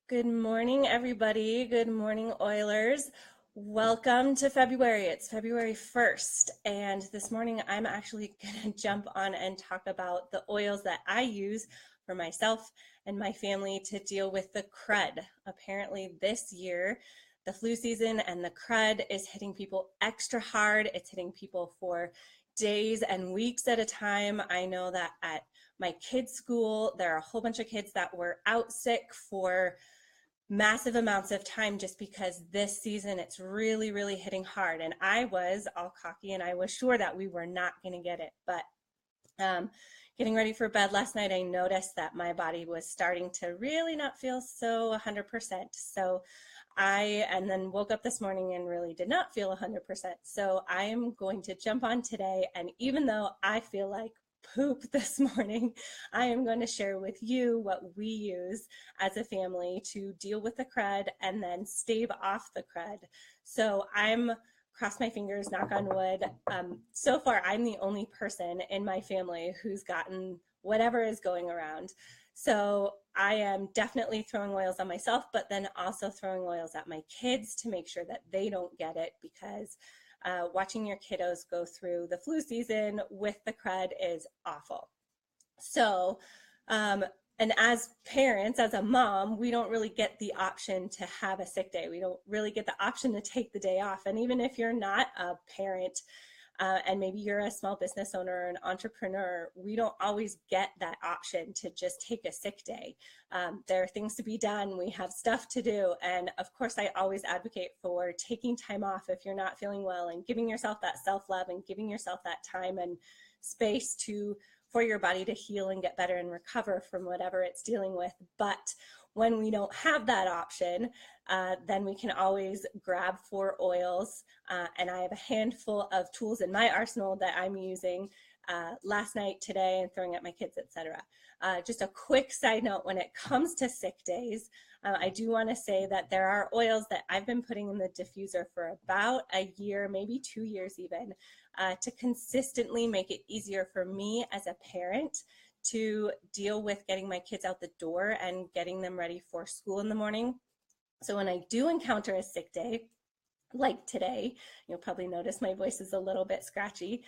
Good morning, everybody. Good morning, Oilers. Welcome to February. It's February 1st, and this morning I'm actually going to jump on and talk about the oils that I use for myself and my family to deal with the crud. Apparently, this year, the flu season and the crud is hitting people extra hard. It's hitting people for days and weeks at a time. I know that at my kids' school, there are a whole bunch of kids that were out sick for massive amounts of time just because this season it's really hitting hard. And I was all cocky and I was sure that we were not going to get it. But getting ready for bed last night, I noticed that my body was starting to really not feel so 100%. So and then woke up this morning and really did not feel 100%. So I am going to jump on today. And even though I feel like poop this morning, I am going to share with you what we use as a family to deal with the crud and then stave off the crud. So I'm cross my fingers, knock on wood. So far, I'm the only person in my family who's gotten whatever is going around. So I am definitely throwing oils on myself, but then also throwing oils at my kids to make sure that they don't get it, because watching your kiddos go through the flu season with the crud is awful. So, and as parents, as a mom, we don't really get the option to have a sick day. We don't really get the option to take the day off. And even if you're not a parent, and maybe you're a small business owner or an entrepreneur, we don't always get that option to just take a sick day. There are things to be done. We have stuff to do. And of course, I always advocate for taking time off if you're not feeling well and giving yourself that self-love and giving yourself that time and space for your body to heal and get better and recover from whatever it's dealing with. But when we don't have that option, then we can always grab 4 oils. And I have a handful of tools in my arsenal that I'm using last night, today, and throwing at my kids, etc. Just a quick side note, when it comes to sick days, I do want to say that there are oils that I've been putting in the diffuser for about a year, maybe 2 years even, to consistently make it easier for me as a parent to deal with getting my kids out the door and getting them ready for school in the morning. So when I do encounter a sick day, like today, you'll probably notice my voice is a little bit scratchy,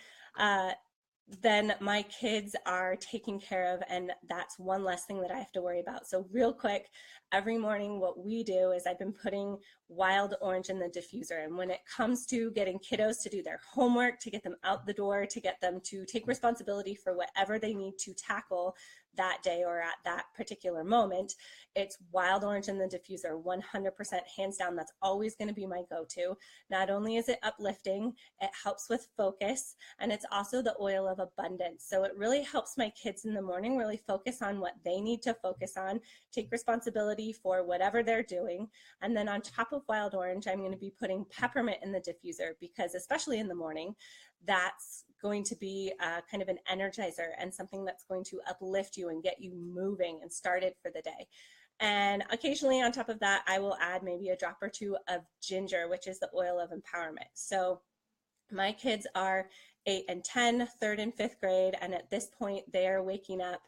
then my kids are taken care of, and that's one less thing that I have to worry about. So real quick, every morning what we do is I've been putting wild orange in the diffuser. And when it comes to getting kiddos to do their homework, to get them out the door, to get them to take responsibility for whatever they need to tackle that day or at that particular moment, it's wild orange in the diffuser, 100% hands down. That's always going to be my go-to. Not only is it uplifting, it helps with focus, and it's also the oil of abundance. So it really helps my kids in the morning really focus on what they need to focus on, take responsibility for whatever they're doing. And then on top of wild orange, I'm going to be putting peppermint in the diffuser, because especially in the morning, that's going to be kind of an energizer and something that's going to uplift you and get you moving and started for the day. And occasionally on top of that, I will add maybe a drop or 2 of ginger, which is the oil of empowerment. So my kids are 8 and 10, 3rd and 5th grade, and at this point they are waking up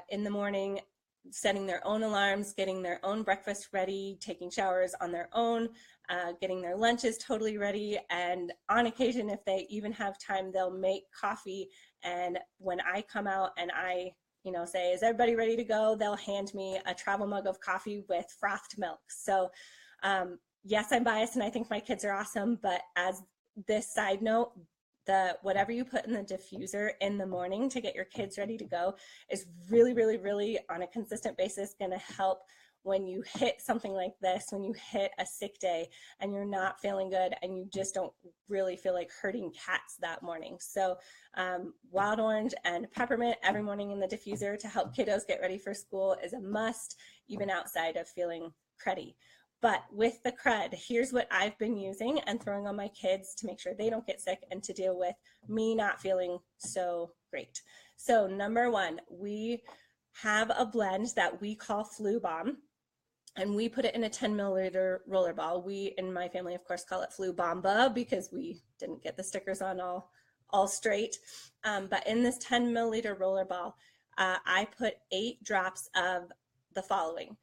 in the morning, setting their own alarms, getting their own breakfast ready, taking showers on their own, getting their lunches totally ready. And on occasion, if they even have time, they'll make coffee. And when I come out and I say, is everybody ready to go? They'll hand me a travel mug of coffee with frothed milk. So yes, I'm biased and I think my kids are awesome, but as this side note, whatever you put in the diffuser in the morning to get your kids ready to go is really on a consistent basis going to help when you hit something like this, when you hit a sick day and you're not feeling good and you just don't really feel like herding cats that morning. So wild orange and peppermint every morning in the diffuser to help kiddos get ready for school is a must, even outside of feeling cruddy. But with the crud, here's what I've been using and throwing on my kids to make sure they don't get sick and to deal with me not feeling so great. So number 1, we have a blend that we call Flu Bomb, and we put it in a 10 milliliter roller ball. We, in my family, of course, call it Flu Bomba because we didn't get the stickers on all straight. But in this 10 milliliter roller ball, I put 8 drops of the following.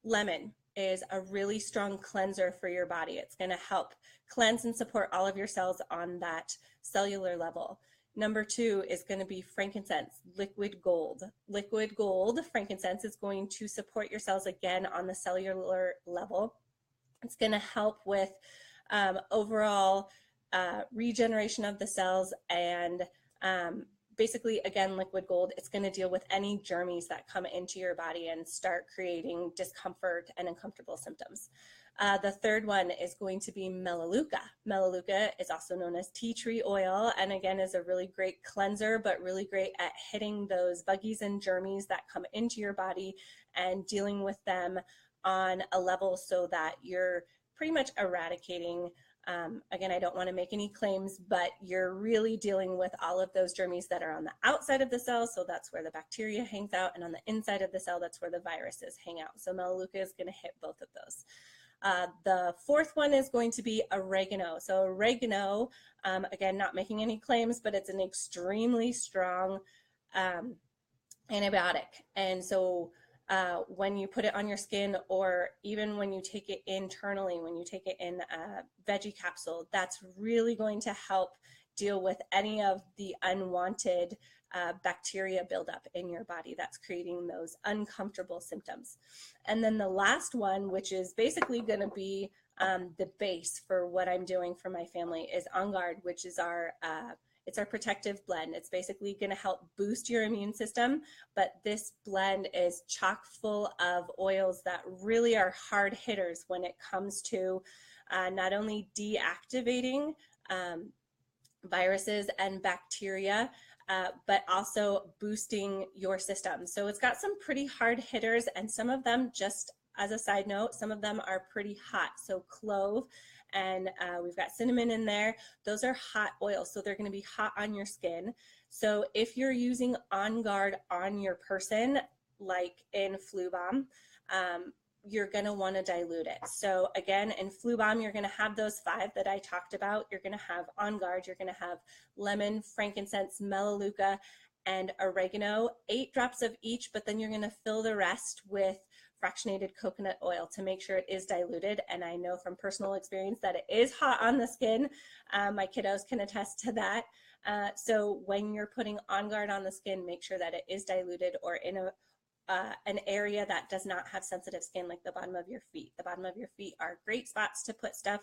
lemon is a really strong cleanser for your body. It's going to help cleanse and support all of your cells on that cellular level. Number 2 is going to be frankincense, liquid gold. Liquid gold, frankincense, is going to support your cells again on the cellular level. It's going to help with overall regeneration of the cells, and basically, again, liquid gold, it's going to deal with any germs that come into your body and start creating discomfort and uncomfortable symptoms. The third one is going to be melaleuca. Melaleuca is also known as tea tree oil, and again is a really great cleanser, but really great at hitting those buggies and germs that come into your body and dealing with them on a level so that you're pretty much eradicating. Again, I don't want to make any claims, but you're really dealing with all of those germs that are on the outside of the cell. So that's where the bacteria hangs out, and on the inside of the cell, that's where the viruses hang out. So melaleuca is going to hit both of those. The fourth one is going to be oregano. So oregano, again, not making any claims, but it's an extremely strong antibiotic. And so when you put it on your skin, or even when you take it internally, when you take it in a veggie capsule, that's really going to help deal with any of the unwanted bacteria buildup in your body that's creating those uncomfortable symptoms. And then the last one, which is basically going to be the base for what I'm doing for my family, is On Guard, which is it's our protective blend. It's basically going to help boost your immune system, but this blend is chock full of oils that really are hard hitters when it comes to not only deactivating viruses and bacteria, but also boosting your system. So it's got some pretty hard hitters, and some of them, just as a side note, some of them are pretty hot. So clove, and we've got cinnamon in there. Those are hot oils, so they're going to be hot on your skin. So if you're using On Guard on your person, like in Flu Bomb, you're going to want to dilute it. So again, in Flu Bomb, you're going to have those 5 that I talked about. You're going to have On Guard, you're going to have lemon, frankincense, melaleuca, and oregano, 8 drops of each, but then you're going to fill the rest with fractionated coconut oil to make sure it is diluted. And I know from personal experience that it is hot on the skin. My kiddos can attest to that. So when you're putting On Guard on the skin, make sure that it is diluted, or in an area that does not have sensitive skin, like the bottom of your feet. The bottom of your feet are great spots to put stuff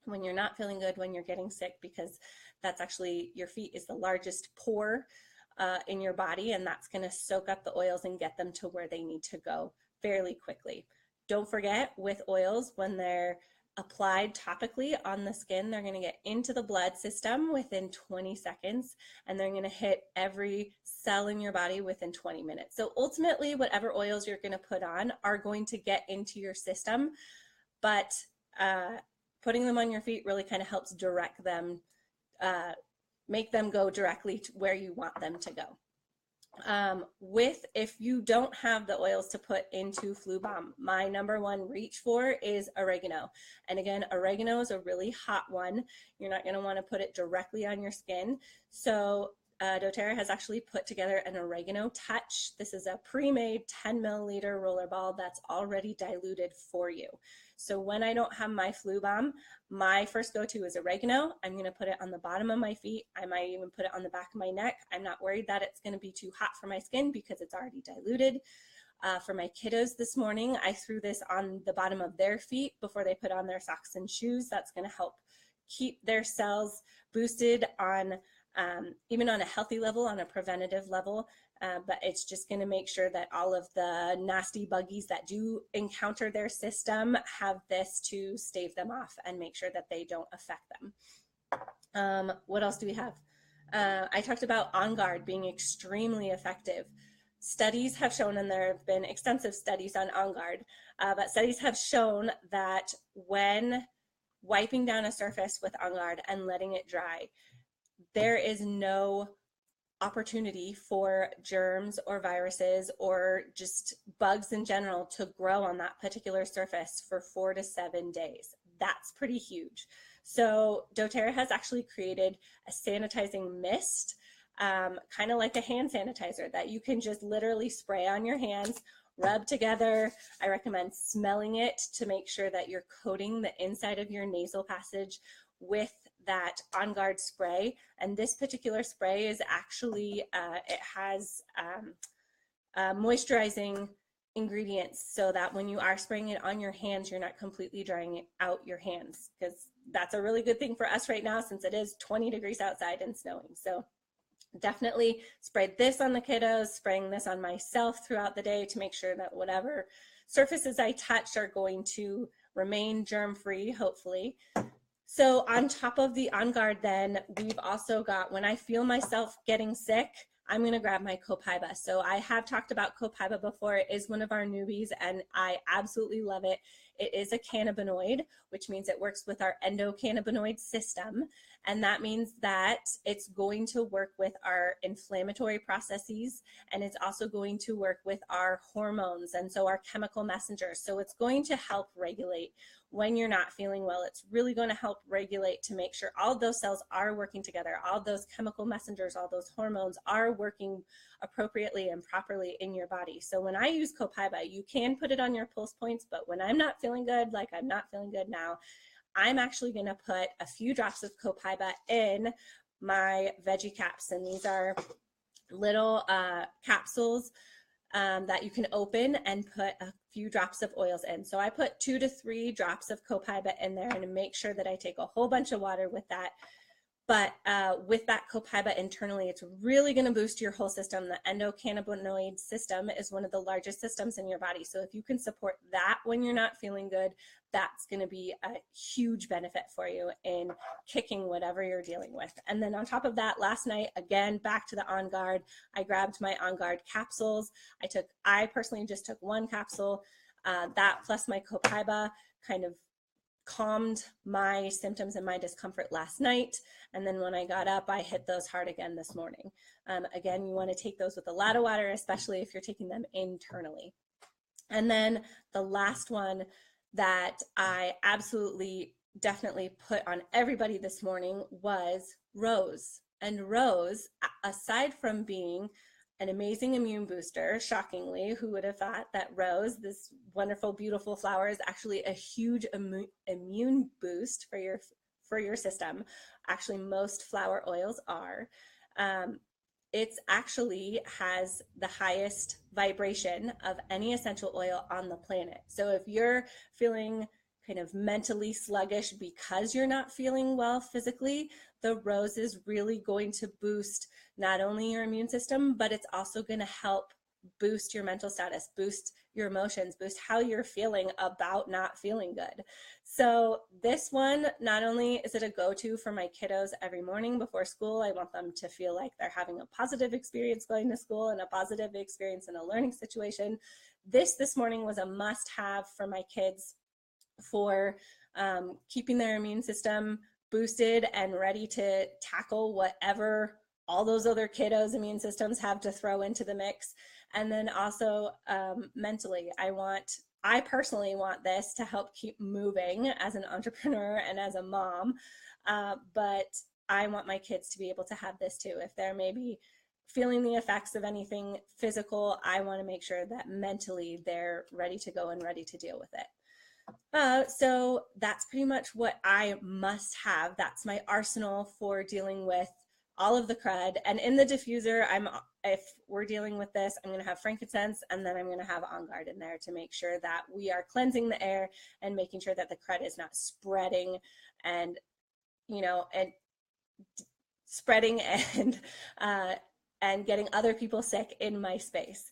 when you're not feeling good, when you're getting sick, because that's actually, your feet is the largest pore in your body, and that's going to soak up the oils and get them to where they need to go fairly quickly. Don't forget, with oils, when they're applied topically on the skin, they're going to get into the blood system within 20 seconds, and they're going to hit every cell in your body within 20 minutes. So ultimately, whatever oils you're going to put on are going to get into your system, but putting them on your feet really kind of helps direct them, make them go directly to where you want them to go. If you don't have the oils to put into Flu Bomb, my number one reach for is oregano. And again, oregano is a really hot one. You're not going to want to put it directly on your skin. So doTERRA has actually put together an oregano touch. This is a pre-made 10 milliliter roller ball that's already diluted for you. So when I don't have my Flu Bomb, my first go-to is oregano. I'm going to put it on the bottom of my feet. I might even put it on the back of my neck. I'm not worried that it's going to be too hot for my skin because it's already diluted. For my kiddos this morning, I threw this on the bottom of their feet before they put on their socks and shoes. That's going to help keep their cells boosted on even on a healthy level, on a preventative level, but it's just going to make sure that all of the nasty buggies that do encounter their system have this to stave them off and make sure that they don't affect them. What else do we have? I talked about On Guard being extremely effective. Studies have shown, and there have been extensive studies on On Guard, but studies have shown that when wiping down a surface with On Guard and letting it dry, there is no opportunity for germs or viruses or just bugs in general to grow on that particular surface for 4 to 7 days. That's pretty huge. So doTERRA has actually created a sanitizing mist, kind of like a hand sanitizer that you can just literally spray on your hands, rub together. I recommend smelling it to make sure that you're coating the inside of your nasal passage with that On Guard spray. And this particular spray is actually, it has moisturizing ingredients so that when you are spraying it on your hands, you're not completely drying out your hands, because that's a really good thing for us right now since it is 20 degrees outside and snowing. So definitely spray this on the kiddos, spraying this on myself throughout the day to make sure that whatever surfaces I touch are going to remain germ-free, hopefully. So on top of the On Guard, then we've also got, when I feel myself getting sick, I'm going to grab my Copaiba. So I have talked about Copaiba before. It is one of our newbies and I absolutely love it. It is a cannabinoid, which means it works with our endocannabinoid system. And that means that it's going to work with our inflammatory processes, and it's also going to work with our hormones, and so our chemical messengers. So it's going to help regulate when you're not feeling well. It's really going to help regulate to make sure all those cells are working together, all those chemical messengers, all those hormones are working appropriately and properly in your body. So when I use Copaiba, you can put it on your pulse points, but when I'm not feeling good, like I'm not feeling good now, I'm actually going to put a few drops of Copaiba in my veggie caps. And these are little capsules that you can open and put a few drops of oils in. So I put 2 to 3 drops of Copaiba in there and make sure that I take a whole bunch of water with that. But with that Copaiba internally, it's really going to boost your whole system. The endocannabinoid system is one of the largest systems in your body. So if you can support that when you're not feeling good, that's going to be a huge benefit for you in kicking whatever you're dealing with. And then on top of that, last night, again, back to the On Guard, I grabbed my On Guard capsules. I personally just took 1 capsule. That plus my Copaiba kind of calmed my symptoms and my discomfort last night. And then when I got up, I hit those hard again this morning. Again, you want to take those with a lot of water, especially if you're taking them internally. And then the last one that I absolutely definitely put on everybody this morning was rose. And rose, aside from being an amazing immune booster, shockingly, who would have thought that rose, this wonderful, beautiful flower, is actually a huge immune boost for your system. Actually, most flower oils are. It actually has the highest vibration of any essential oil on the planet. So if you're feeling kind of mentally sluggish because you're not feeling well physically, the rose is really going to boost not only your immune system, but it's also going to help boost your mental status, boost your emotions, boost how you're feeling about not feeling good. So this one, not only is it a go-to for my kiddos every morning before school, I want them to feel like they're having a positive experience going to school and a positive experience in a learning situation. This morning was a must-have for my kids for keeping their immune system boosted and ready to tackle whatever all those other kiddos' immune systems have to throw into the mix. And then also mentally, I personally want this to help keep moving as an entrepreneur and as a mom, but I want my kids to be able to have this too. If they're maybe feeling the effects of anything physical, I want to make sure that mentally they're ready to go and ready to deal with it. So that's pretty much what I must have. That's my arsenal for dealing with all of the crud. And in the diffuser, if we're dealing with this, I'm going to have frankincense, and then I'm going to have On Guard in there to make sure that we are cleansing the air and making sure that the crud is not spreading and spreading and getting other people sick in my space.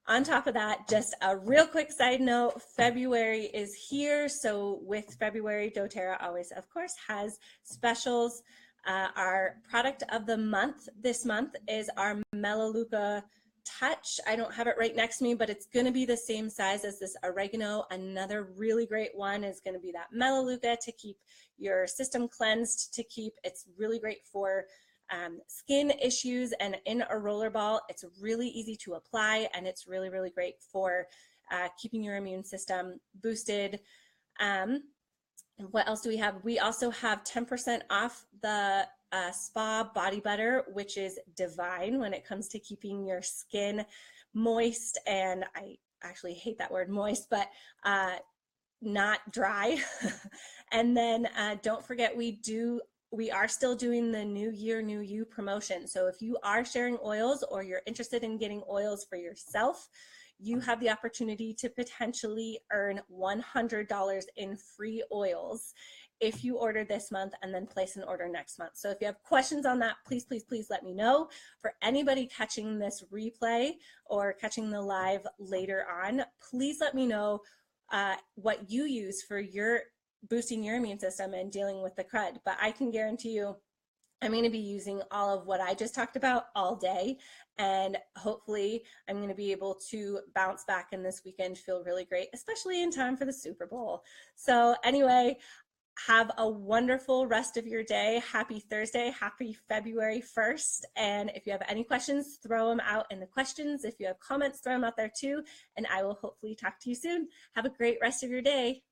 On top of that, just a real quick side note, February is here. So with February, doTERRA always, of course, has specials. Our product of the month this month is our Melaleuca Touch. I don't have it right next to me, but it's going to be the same size as this oregano. Another really great one is going to be that Melaleuca to keep your system cleansed, it's really great for skin issues, and in a roller ball, it's really easy to apply, and it's really, really great for keeping your immune system boosted. What else do we have? We also have 10% off the spa body butter, which is divine when it comes to keeping your skin moist, and actually hate that word moist, but not dry. And then don't forget, we are still doing the New Year, New You promotion. So if you are sharing oils or you're interested in getting oils for yourself, you have the opportunity to potentially earn $100 in free oils if you order this month and then place an order next month. So if you have questions on that, please, please, please let me know. For anybody catching this replay or catching the live later on, please let me know what you use for your boosting your immune system and dealing with the crud. But I can guarantee you, I'm going to be using all of what I just talked about all day, and hopefully I'm going to be able to bounce back in this weekend, feel really great, especially in time for the Super Bowl. So anyway, have a wonderful rest of your day. Happy Thursday. Happy February 1st. And if you have any questions, throw them out in the questions. If you have comments, throw them out there too. And I will hopefully talk to you soon. Have a great rest of your day.